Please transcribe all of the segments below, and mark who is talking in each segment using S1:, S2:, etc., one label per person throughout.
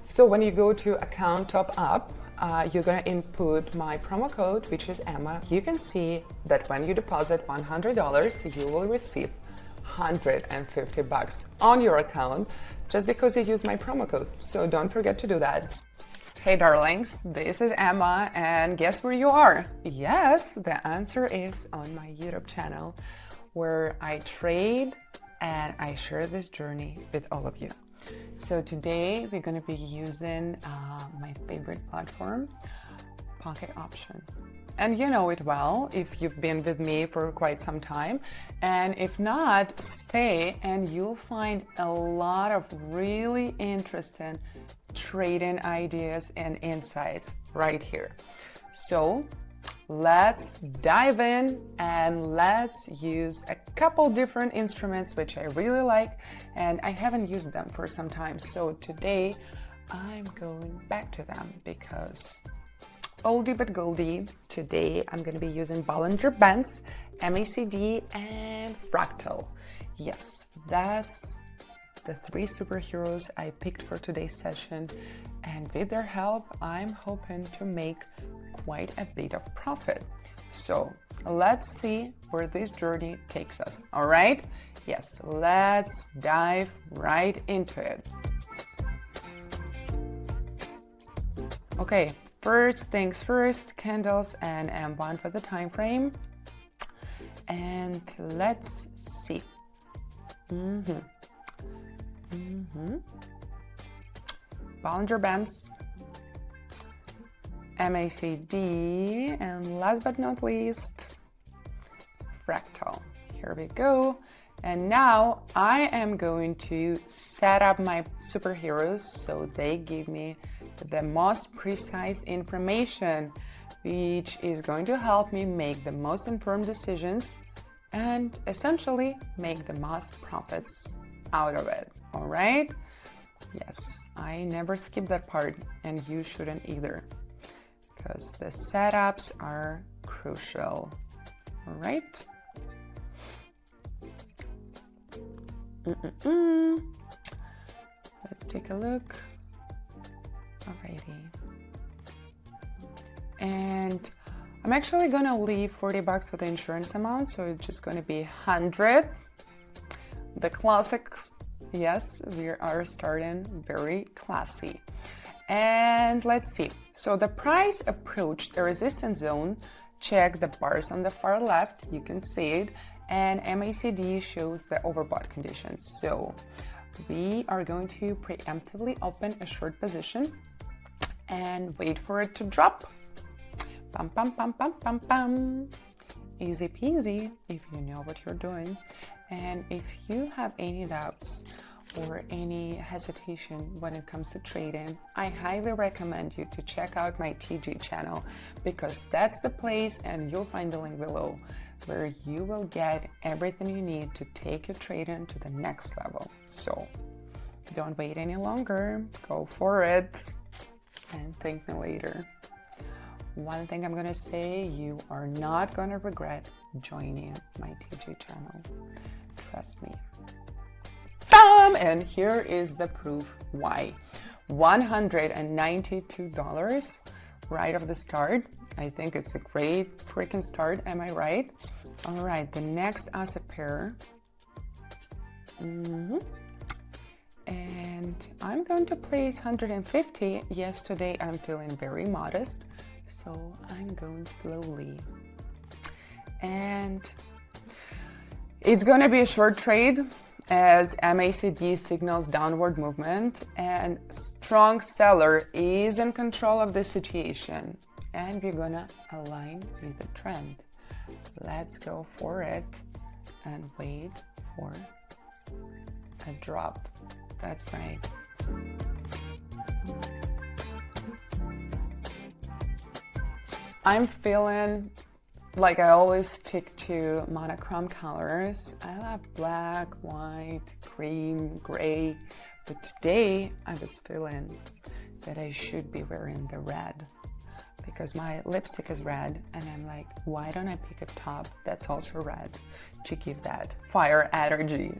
S1: So when you go to account top up, you're gonna input my promo code, which is Emma. You can see that when you deposit $100, you will receive $150 on your account just because you use my promo code. So don't forget to do that. Hey darlings, this is Emma, and guess where you are? Yes, the answer is on my YouTube channel, where I trade and I share this journey with all of you. So today we're going to be using my favorite platform, Pocket Option. And you know it well if you've been with me for quite some time. And if not, stay and you'll find a lot of really interesting trading ideas and insights right here. So let's dive in and let's use a couple different instruments which I really like and I haven't used them for some time. So today I'm going back to them because oldie but goldie. Today I'm going to be using Bollinger Bands, MACD and Fractal. Yes, that's the three superheroes I picked for today's session, and with their help I'm hoping to make quite a bit of profit. So let's see where this journey takes us. All right? Yes, let's dive right into it. Okay, first things first, candles and M1 for the time frame. And let's see. Bollinger Bands, MACD, and last but not least, Fractal. Here we go. And now I am going to set up my superheroes so they give me the most precise information, which is going to help me make the most informed decisions and essentially make the most profits out of it. All right? Yes, I never skip that part, and you shouldn't either, because the setups are crucial. All right? Let's take a look. Alrighty. And I'm actually gonna leave $40 for the insurance amount, so it's just gonna be 100. The classics. Yes, we are starting very classy. And let's see. So the price approached the resistance zone. Check the bars on the far left. You can see it. And MACD shows the overbought conditions. So we are going to preemptively open a short position and wait for it to drop. Pam, pam, pam, pam, pam, pam. Easy peasy if you know what you're doing. And if you have any doubts or any hesitation when it comes to trading, I highly recommend you to check out my TG channel, because that's the place, and you'll find the link below, where you will get everything you need to take your trading to the next level. So don't wait any longer, go for it, and thank me later. One thing I'm gonna say, you are not gonna regret joining my TG channel. Trust me. And here is the proof why. $192 right off the start. I think it's a great freaking start, am I right? All right, the next asset pair. And I'm going to place 150. Yes, today I'm feeling very modest, so I'm going slowly. And it's going to be a short trade as MACD signals downward movement, and strong seller is in control of the situation, and we're going to align with the trend. Let's go for it and wait for a drop. That's right. I'm feeling like I always stick to monochrome colors. I love black, white, cream, gray, but today I was feeling that I should be wearing the red because my lipstick is red, and I'm like, why don't I pick a top that's also red to give that fire energy?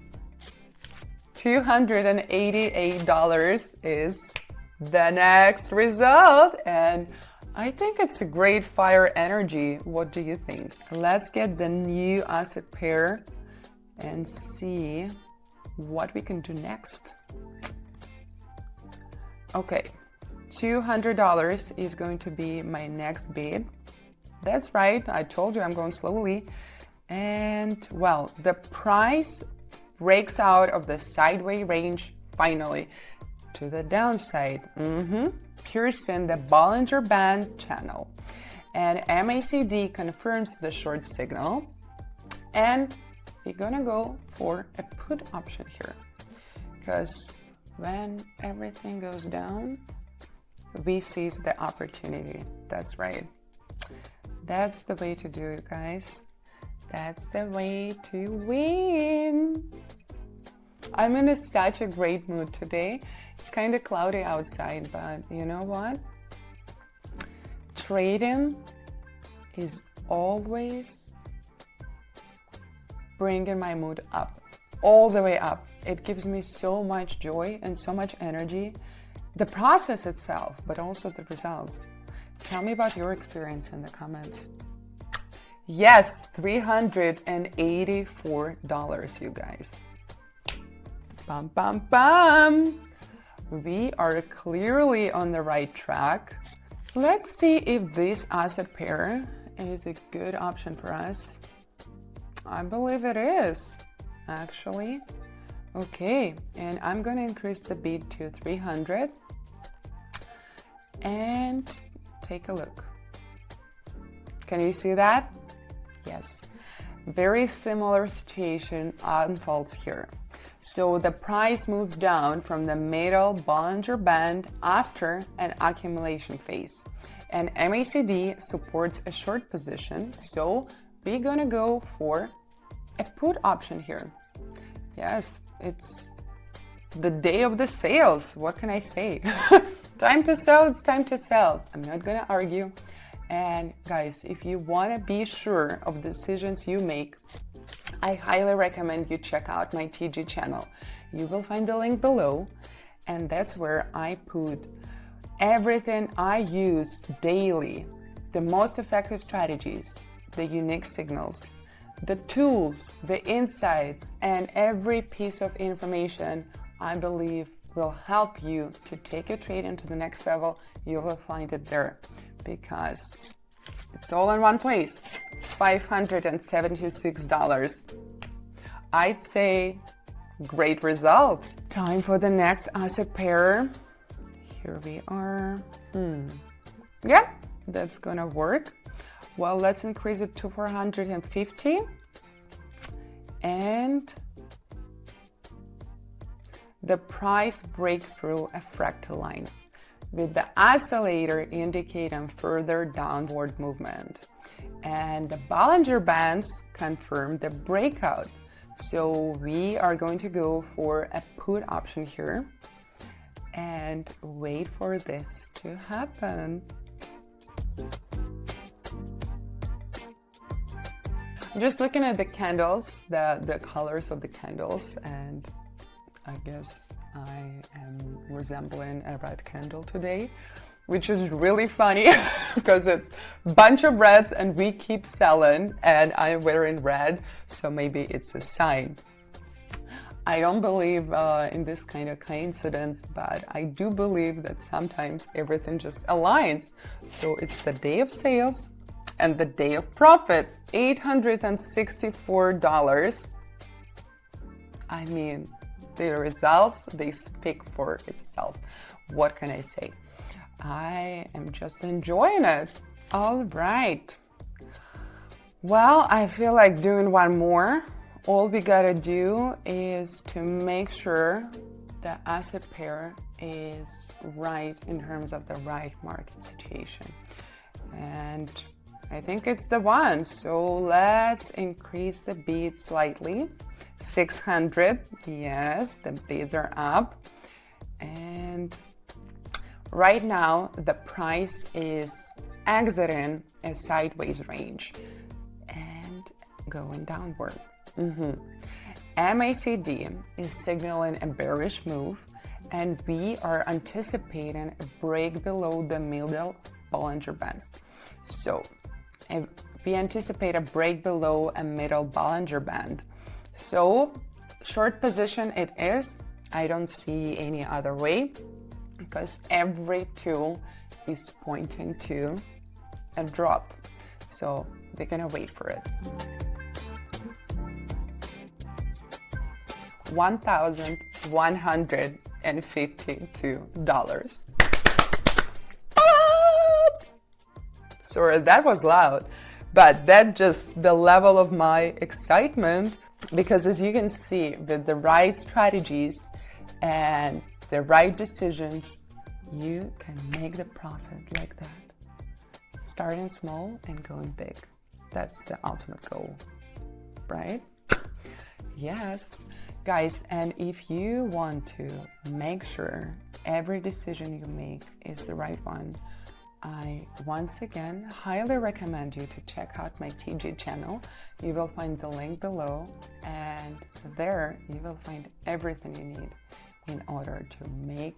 S1: $288 is the next result, and I think it's a great fire energy. What do you think? Let's get the new asset pair and see what we can do next. Okay, $200 is going to be my next bid. That's right, I told you I'm going slowly. And well, the price breaks out of the sideways range finally to the downside, piercing the Bollinger Band channel. And MACD confirms the short signal. And we're gonna go for a put option here, because when everything goes down, we seize the opportunity. That's right. That's the way to do it, guys. That's the way to win. I'm in such a great mood today. It's kind of cloudy outside, but you know what? Trading is always bringing my mood up, all the way up. It gives me so much joy and so much energy. The process itself, but also the results. Tell me about your experience in the comments. Yes, $384, you guys. Bum, bum, bum. We are clearly on the right track. Let's see if this asset pair is a good option for us. I believe it is, actually. Okay, and I'm going to increase the bid to 300 and take a look. Can you see that? Yes. Very similar situation unfolds here. So the price moves down from the middle Bollinger Band after an accumulation phase. And MACD supports a short position, so we're gonna go for a put option here. Yes, it's the day of the sales. What can I say? Time to sell, it's time to sell. I'm not gonna argue. And guys, if you wanna be sure of decisions you make, I highly recommend you check out my TG channel. You will find the link below, and that's where I put everything I use daily, the most effective strategies, the unique signals, the tools, the insights, and every piece of information I believe will help you to take your trade into the next level. You will find it there because it's all in one place. $576. I'd say great result. Time for the next asset pair. Here we are. Yeah, that's gonna work. Well, let's increase it to 450 and the price break through a fractal line with the oscillator indicating further downward movement. And the Bollinger Bands confirm the breakout. So we are going to go for a put option here and wait for this to happen. I'm just looking at the candles, the colors of the candles, and I guess I am resembling a red candle today, which is really funny because it's a bunch of reds and we keep selling and I'm wearing red, so maybe it's a sign. I don't believe in this kind of coincidence, but I do believe that sometimes everything just aligns. So it's the day of sales and the day of profits, $864. I mean, the results, they speak for itself. What can I say? I am just enjoying it. All right. Well, I feel like doing one more. All we gotta do is to make sure the asset pair is right in terms of the right market situation. And I think it's the one. So let's increase the bid slightly. 600. Yes, the bids are up. And right now, the price is exiting a sideways range and going downward. MACD is signaling a bearish move, and we are anticipating a break below the middle Bollinger Bands. So if we anticipate a break below a middle Bollinger Band. So short position it is. I don't see any other way because every tool is pointing to a drop. So we're gonna wait for it. $1,152. Sorry, that was loud, but that's just the level of my excitement, because as you can see, with the right strategies and the right decisions, you can make the profit like that. Starting small and going big. That's the ultimate goal, right? Yes. Guys, and if you want to make sure every decision you make is the right one, I once again highly recommend you to check out my TG channel. You will find the link below, and there you will find everything you need in order to make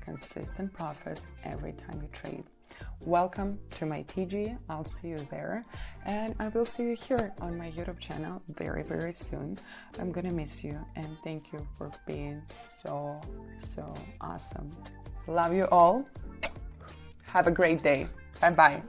S1: consistent profits every time you trade. Welcome to my TG. I'll see you there, and I will see you here on my YouTube channel very, very soon. I'm gonna miss you, and thank you for being so awesome. Love you all. Have a great day. Bye-bye.